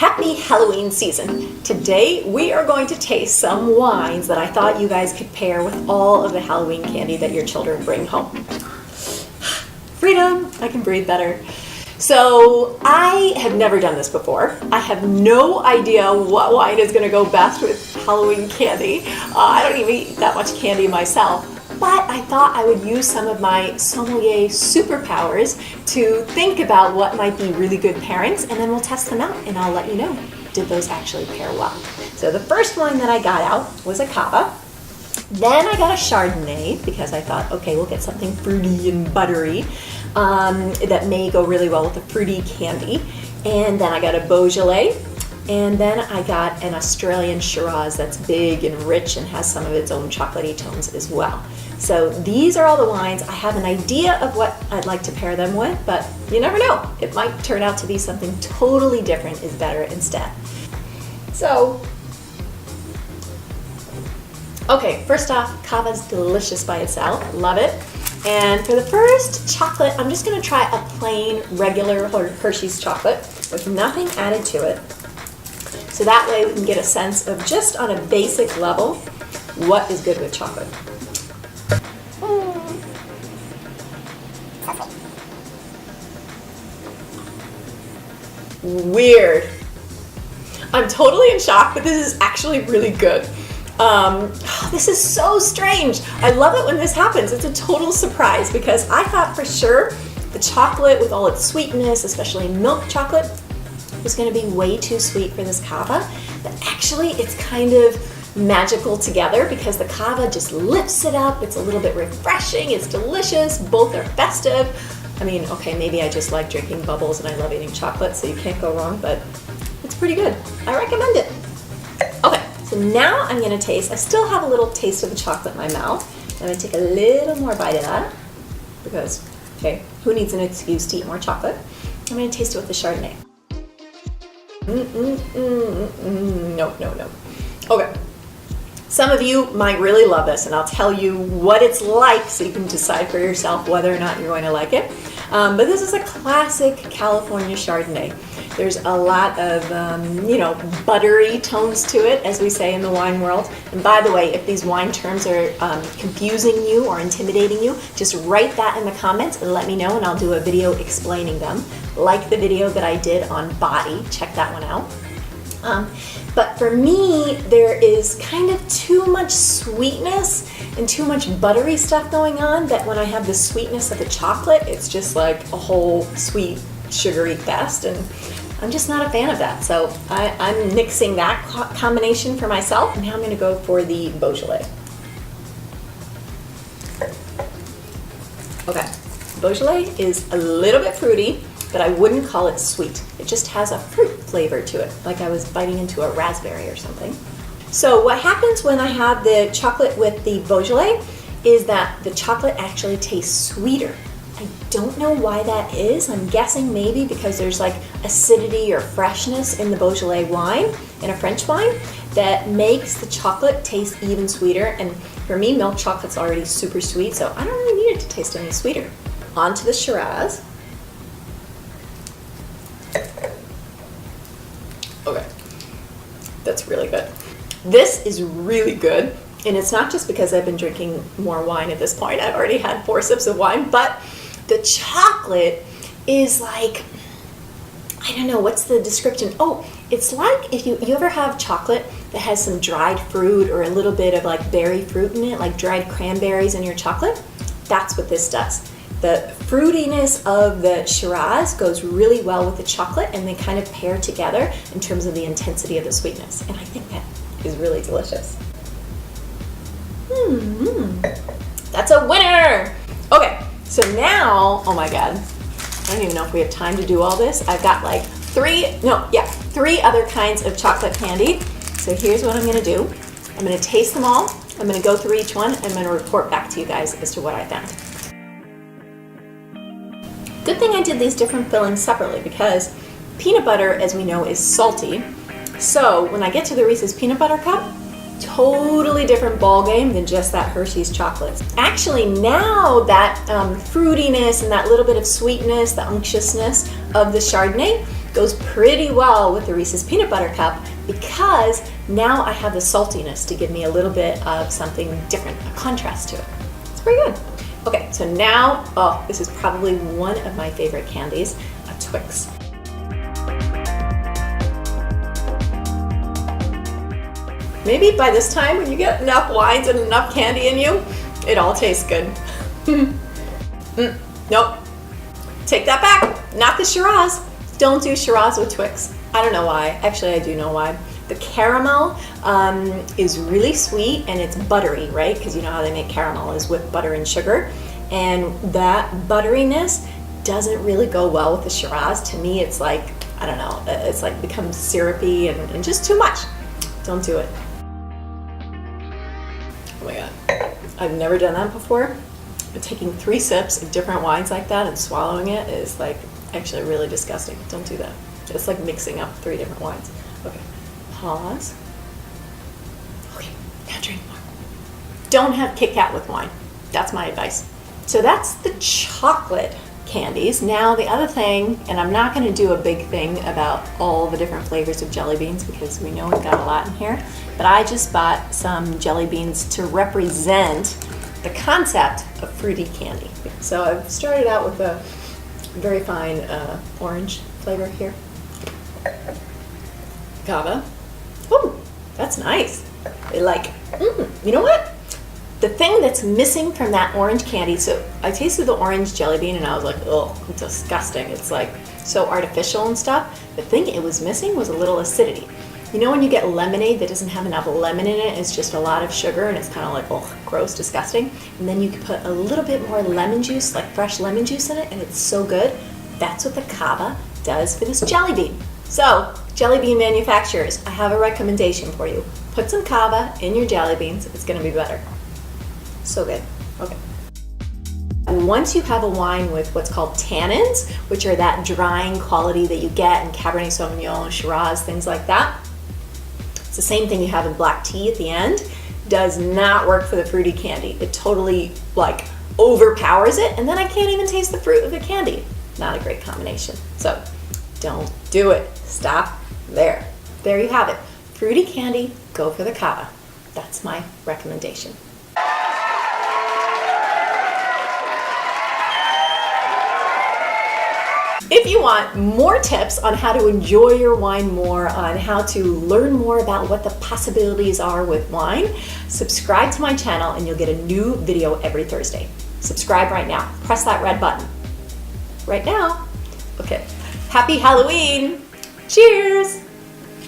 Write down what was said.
Happy Halloween season! Today we are going to taste some wines that I thought you guys could pair with all of the Halloween candy that your children bring home. Freedom! I can breathe better. So I have never done this before. I have no idea what wine is going to go best with Halloween candy. I don't even eat that much candy myself. But I thought I would use some of my sommelier superpowers to think about what might be really good pairings, and then we'll test them out and I'll let you know, did those actually pair well. So the first wine that I got out was a Cava. Then I got a Chardonnay because I thought, okay, we'll get something fruity and buttery that may go really well with the fruity candy. And then I got a Beaujolais. And then I got an Australian Shiraz that's big and rich and has some of its own chocolatey tones as well. So these are all the wines. I have an idea of what I'd like to pair them with, but you never know. It might turn out to be something totally different is better instead. So, okay, first off, Cava's delicious by itself. Love it. And for the first chocolate, I'm just gonna try a plain, regular Hershey's chocolate with nothing added to it. So that way we can get a sense of just on a basic level, what is good with chocolate. Weird. I'm totally in shock, but this is actually really good. This is so strange. I love it when this happens. It's a total surprise because I thought for sure the chocolate with all its sweetness, especially milk chocolate, was going to be way too sweet for this Cava, but actually it's kind of magical together because the Cava just lifts it up. It's a little bit refreshing, it's delicious, both are festive. I mean, okay, maybe I just like drinking bubbles and I love eating chocolate, so you can't go wrong, but it's pretty good. I recommend it. Okay, so now I'm going to taste. I still have a little taste of the chocolate in my mouth. I'm going to take a little more bite of that because, okay, who needs an excuse to eat more chocolate? I'm going to taste it with the Chardonnay. No. Okay. Some of you might really love this, and I'll tell you what it's like so you can decide for yourself whether or not you're going to like it. But this is a classic California Chardonnay. There's a lot of, buttery tones to it, as we say in the wine world. And by the way, if these wine terms are confusing you or intimidating you, just write that in the comments and let me know, and I'll do a video explaining them, like the video that I did on body. Check that one out. But for me, there is kind of too much sweetness and too much buttery stuff going on that when I have the sweetness of the chocolate, it's just like a whole sweet, sugary fest, and I'm just not a fan of that. So I'm nixing that combination for myself, and now I'm going to go for the Beaujolais. Okay, Beaujolais is a little bit fruity, but I wouldn't call it sweet. It just has a fruit flavor to it, like I was biting into a raspberry or something. So what happens when I have the chocolate with the Beaujolais is that the chocolate actually tastes sweeter. I don't know why that is. I'm guessing maybe because there's like acidity or freshness in the Beaujolais wine, in a French wine, that makes the chocolate taste even sweeter. And for me, milk chocolate's already super sweet, so I don't really need it to taste any sweeter. On to the Shiraz. Okay, that's really good. This is really good, and it's not just because I've been drinking more wine at this point. I've already had 4 sips of wine, but the chocolate is like, I don't know, what's the description? Oh, it's like if you ever have chocolate that has some dried fruit or a little bit of like berry fruit in it, like dried cranberries in your chocolate. That's what this does. The fruitiness of the Shiraz goes really well with the chocolate, and they kind of pair together in terms of the intensity of the sweetness. And I think that is really delicious. That's a winner! Okay, so now, oh my God, I don't even know if we have time to do all this. I've got like 3 other kinds of chocolate candy. So here's what I'm gonna do. I'm gonna taste them all. I'm gonna go through each one, and I'm gonna report back to you guys as to what I found. Good thing I did these different fillings separately because peanut butter, as we know, is salty. So when I get to the Reese's Peanut Butter Cup, totally different ball game than just that Hershey's chocolate. Actually, now that fruitiness and that little bit of sweetness, the unctuousness of the Chardonnay Goes pretty well with the Reese's Peanut Butter Cup because now I have the saltiness to give me a little bit of something different, a contrast to it. It's pretty good. Okay, so now, oh, this is probably one of my favorite candies, a Twix. Maybe by this time, when you get enough wines and enough candy in you, it all tastes good. Nope. Take that back. Not the Shiraz. Don't do Shiraz with Twix. I don't know why. Actually, I do know why. The caramel is really sweet and it's buttery, right? Because you know how they make caramel is with butter and sugar. And that butteriness doesn't really go well with the Shiraz. To me, it's like, I don't know, it's like becomes syrupy and just too much. Don't do it. Oh my God. I've never done that before. But taking 3 sips of different wines like that and swallowing it is like actually really disgusting. Don't do that. It's like mixing up 3 different wines. Okay, pause. Okay, now drink more. Don't have Kit Kat with wine. That's my advice. So that's the chocolate candies. Now the other thing, and I'm not going to do a big thing about all the different flavors of jelly beans because we know we've got a lot in here, but I just bought some jelly beans to represent the concept of fruity candy. So I've started out with a very fine orange flavor here. Cava. Oh, that's nice. You know what? The thing that's missing from that orange candy, so I tasted the orange jelly bean and I was like, oh, disgusting. It's like so artificial and stuff. The thing it was missing was a little acidity. You know when you get lemonade that doesn't have enough lemon in it, it's just a lot of sugar and it's kind of like, oh, gross, disgusting. And then you can put a little bit more lemon juice, like fresh lemon juice in it, and it's so good. That's what the Cava does for this jelly bean. So, jelly bean manufacturers, I have a recommendation for you. Put some Cava in your jelly beans, it's gonna be better. So good. Okay. Once you have a wine with what's called tannins, which are that drying quality that you get in Cabernet Sauvignon, Shiraz, things like that, it's the same thing you have in black tea at the end. Does not work for the fruity candy. It totally like overpowers it, and then I can't even taste the fruit of the candy. Not a great combination. So don't do it. Stop there. There you have it. Fruity candy, go for the Cava. That's my recommendation. If you want more tips on how to enjoy your wine more, on how to learn more about what the possibilities are with wine, subscribe to my channel and you'll get a new video every Thursday. Subscribe right now. Press that red button. Right now. Okay. Happy Halloween. Cheers.